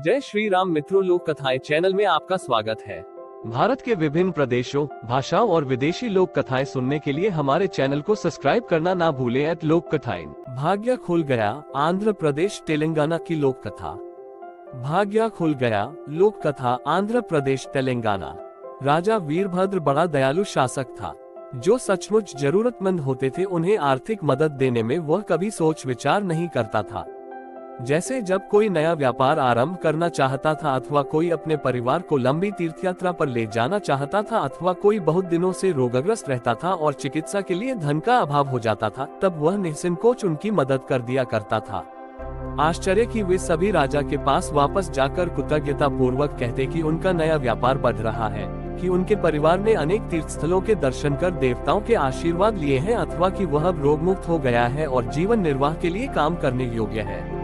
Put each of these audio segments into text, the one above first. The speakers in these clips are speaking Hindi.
जय श्री राम मित्रों, लोक कथाएं चैनल में आपका स्वागत है। भारत के विभिन्न प्रदेशों, भाषाओं और विदेशी लोक कथाएं सुनने के लिए हमारे चैनल को सब्सक्राइब करना ना भूलें। लोक कथाएं। भाग्य खुल गया, आंध्र प्रदेश तेलंगाना की लोक कथा। भाग्य खुल गया, लोक कथा, आंध्र प्रदेश तेलंगाना। राजा वीरभद्र बड़ा दयालु शासक था। जो सचमुच जरूरतमंद होते थे उन्हें आर्थिक मदद देने में वह कभी सोच विचार नहीं करता था। जैसे जब कोई नया व्यापार आरंभ करना चाहता था, अथवा कोई अपने परिवार को लंबी तीर्थयात्रा पर ले जाना चाहता था, अथवा कोई बहुत दिनों से रोगग्रस्त रहता था और चिकित्सा के लिए धन का अभाव हो जाता था, तब वह निसंकोच उनकी मदद कर दिया करता था। आश्चर्य कि वे सभी राजा के पास वापस जाकर कृतज्ञता पूर्वक कहते कि उनका नया व्यापार बढ़ रहा है, कि उनके परिवार ने अनेक तीर्थ स्थलों के दर्शन कर देवताओं के आशीर्वाद लिए हैं, अथवा कि वह अब रोग मुक्त हो गया है और जीवन निर्वाह के लिए काम करने योग्य है।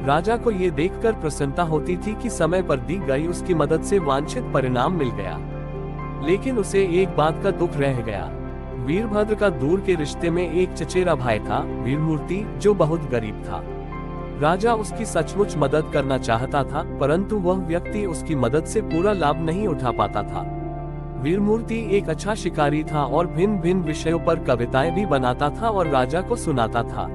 राजा को ये देखकर प्रसन्नता होती थी कि समय पर दी गई उसकी मदद से वांछित परिणाम मिल गया। लेकिन उसे एक बात का दुख रह गया। वीरभद्र का दूर के रिश्ते में एक चचेरा भाई था, वीरमूर्ति, जो बहुत गरीब था। राजा उसकी सचमुच मदद करना चाहता था, परंतु वह व्यक्ति उसकी मदद से पूरा लाभ नहीं उठा पाता था। वीरमूर्ति एक अच्छा शिकारी था और भिन्न भिन्न विषयों पर कविताएं भी बनाता था और राजा को सुनाता था।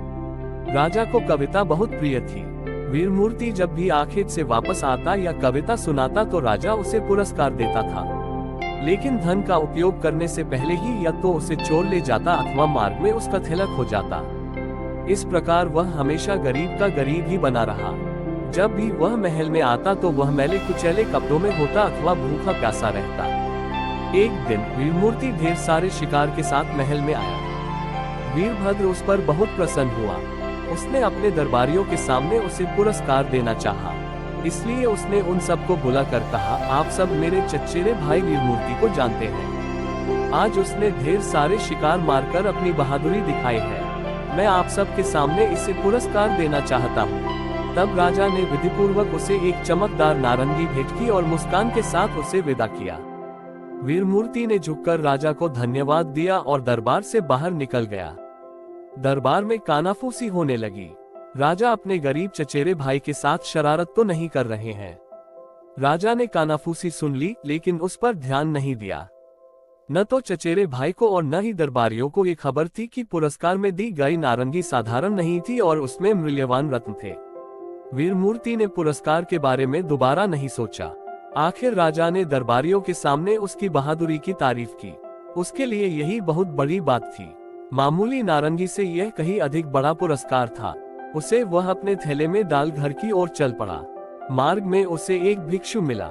राजा को कविता बहुत प्रिय थी। वीरमूर्ति जब भी आखेट से वापस आता या कविता सुनाता तो राजा उसे पुरस्कार देता था, लेकिन धन का उपयोग करने से पहले ही या तो उसे चोर ले जाता अथवा मार्ग में उसका थिलक हो जाता। इस प्रकार वह हमेशा गरीब का गरीब ही बना रहा। जब भी वह महल में आता तो वह मैले कुचैले कपड़ों में होता अथवा भूखा प्यासा रहता। एक दिन वीरमूर्ति ढेर सारे शिकार के साथ महल में आया। वीरभद्र उस पर बहुत प्रसन्न हुआ। उसने अपने दरबारियों के सामने उसे पुरस्कार देना चाहा, इसलिए उसने उन सबको बुलाकर कहा, आप सब मेरे चचेरे भाई वीरमूर्ति को जानते हैं। आज उसने ढेर सारे शिकार मारकर अपनी बहादुरी दिखाई है। मैं आप सब के सामने इसे पुरस्कार देना चाहता हूँ। तब राजा ने विधिपूर्वक उसे एक चमकदार नारंगी भेंट की और मुस्कान के साथ उसे विदा किया। वीरमूर्ति ने झुककर राजा को धन्यवाद दिया और दरबार से बाहर निकल गया। दरबार में कानाफूसी होने लगी। राजा अपने गरीब चचेरे भाई के साथ शरारत तो नहीं कर रहे हैं। राजा ने कानाफूसी सुन ली, लेकिन उस पर ध्यान नहीं दिया। न तो चचेरे भाई को और न ही दरबारियों को ये खबर थी कि पुरस्कार में दी गई नारंगी साधारण नहीं थी और उसमें मूल्यवान रत्न थे। वीरमूर्ति ने पुरस्कार के बारे में दोबारा नहीं सोचा। आखिर राजा ने दरबारियों के सामने उसकी बहादुरी की तारीफ की। उसके लिए यही बहुत बड़ी बात थी। मामूली नारंगी से यह कहीं अधिक बड़ा पुरस्कार था। उसे वह अपने थैले में डाल घर की ओर चल पड़ा। मार्ग में उसे एक भिक्षु मिला।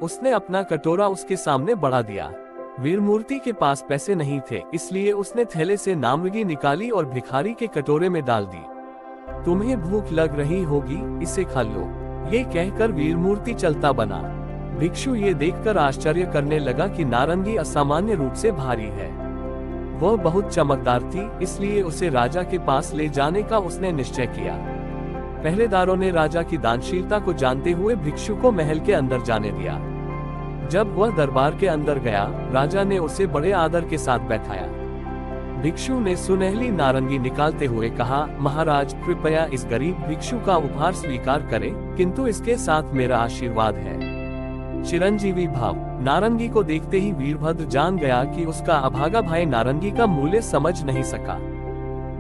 उसने अपना कटोरा उसके सामने बढ़ा दिया। वीरमूर्ति के पास पैसे नहीं थे, इसलिए उसने थैले से नारंगी निकाली और भिखारी के कटोरे में डाल दी। तुम्हें भूख लग रही होगी, इसे खा लो, ये कहकर वीरमूर्ति चलता बना। भिक्षु ये देखकर आश्चर्य करने लगा कि नारंगी असामान्य रूप से भारी है। वह बहुत चमकदार थी, इसलिए उसे राजा के पास ले जाने का उसने निश्चय किया। पहरेदारों ने राजा की दानशीलता को जानते हुए भिक्षु को महल के अंदर जाने दिया। जब वह दरबार के अंदर गया, राजा ने उसे बड़े आदर के साथ बैठाया। भिक्षु ने सुनहली नारंगी निकालते हुए कहा, महाराज, कृपया इस गरीब भिक्षु का उपहार स्वीकार करें, किंतु इसके साथ मेरा आशीर्वाद है। चिरंजीवी भाव। नारंगी को देखते ही वीरभद्र जान गया कि उसका अभागा भाई नारंगी का मूल्य समझ नहीं सका।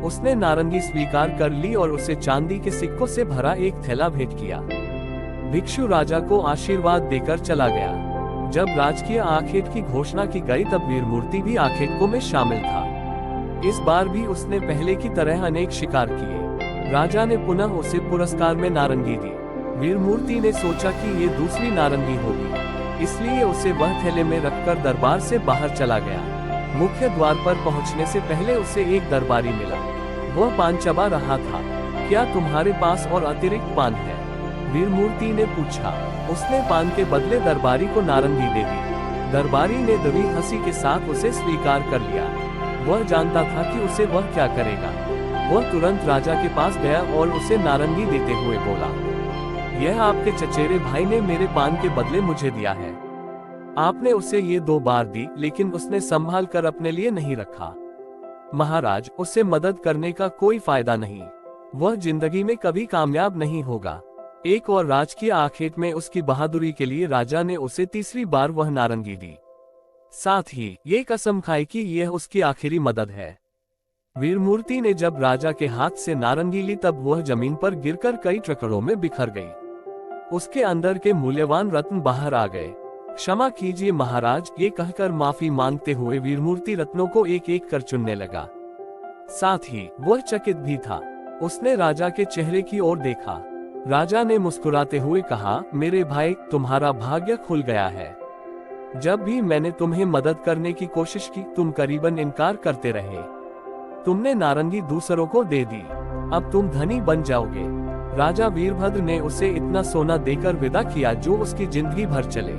उसने नारंगी स्वीकार कर ली और उसे चांदी के सिक्कों से भरा एक थैला भेंट किया। भिक्षु राजा को आशीर्वाद देकर चला गया। जब राजकीय आखेट की घोषणा की गई तब वीरमूर्ति भी आखेटों में शामिल था। इस बार भी उसने पहले की तरह अनेक शिकार किए। राजा ने पुनः उसे पुरस्कार में नारंगी दी। वीरमूर्ति ने सोचा कि ये दूसरी नारंगी होगी, इसलिए उसे वह थैले में रखकर दरबार से बाहर चला गया। मुख्य द्वार पर पहुंचने से पहले उसे एक दरबारी मिला। वह पान चबा रहा था। क्या तुम्हारे पास और अतिरिक्त पान है? वीरमूर्ति ने पूछा। उसने पान के बदले दरबारी को नारंगी दे दी। दरबारी ने दबी हंसी के साथ उसे स्वीकार कर लिया। वह जानता था कि उसे वह क्या करेगा। वह तुरंत राजा के पास गया और उसे नारंगी देते हुए बोला, यह आपके चचेरे भाई ने मेरे पान के बदले मुझे दिया है। आपने उसे ये 2 बार दी, लेकिन उसने संभाल कर अपने लिए नहीं रखा। महाराज, उसे मदद करने का कोई फायदा नहीं। वह जिंदगी में कभी कामयाब नहीं होगा। एक और राजकीय आखेट में उसकी बहादुरी के लिए राजा ने उसे तीसरी बार वह नारंगी दी। साथ ही ये कसम खाई कि यह उसकी आखिरी मदद है। वीरमूर्ति ने जब राजा के हाथ से नारंगी ली तब वह जमीन पर गिरकर कई टुकड़ों में बिखर गई। उसके अंदर के मूल्यवान रत्न बाहर आ गए। क्षमा कीजिए महाराज, ये कहकर माफी मांगते हुए वीरमूर्ति रत्नों को एक एक कर चुनने लगा। साथ ही वह चकित भी था। उसने राजा के चेहरे की ओर देखा। राजा ने मुस्कुराते हुए कहा, मेरे भाई, तुम्हारा भाग्य खुल गया है। जब भी मैंने तुम्हें मदद करने की कोशिश की तुम करीबन इनकार करते रहे। तुमने नारंगी दूसरों को दे दी, अब तुम धनी बन जाओगे। राजा वीरभद्र ने उसे इतना सोना देकर विदा किया जो उसकी जिंदगी भर चले।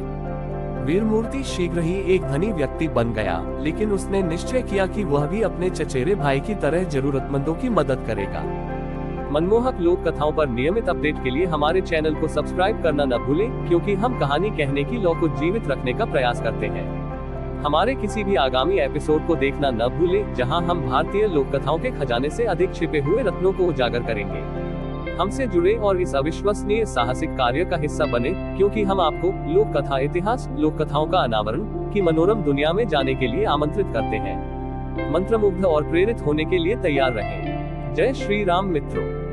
वीरमूर्ति शीघ्र ही एक धनी व्यक्ति बन गया, लेकिन उसने निश्चय किया कि वह भी अपने चचेरे भाई की तरह जरूरतमंदों की मदद करेगा। मनमोहक लोक कथाओं पर नियमित अपडेट के लिए हमारे चैनल को सब्सक्राइब करना न भूलें, क्योंकि हम कहानी कहने की लौ को जीवित रखने का प्रयास करते हैं। हमारे किसी भी आगामी एपिसोड को देखना न भूलें, जहां हम भारतीय लोक कथाओं के खजाने से अधिक छिपे हुए रत्नों को उजागर करेंगे। हमसे जुड़े और इस अविश्वसनीय साहसिक कार्य का हिस्सा बने, क्योंकि हम आपको लोक कथा इतिहास, लोक कथाओं का अनावरण की मनोरम दुनिया में जाने के लिए आमंत्रित करते हैं। मंत्रमुग्ध और प्रेरित होने के लिए तैयार रहें। जय श्री राम मित्रों।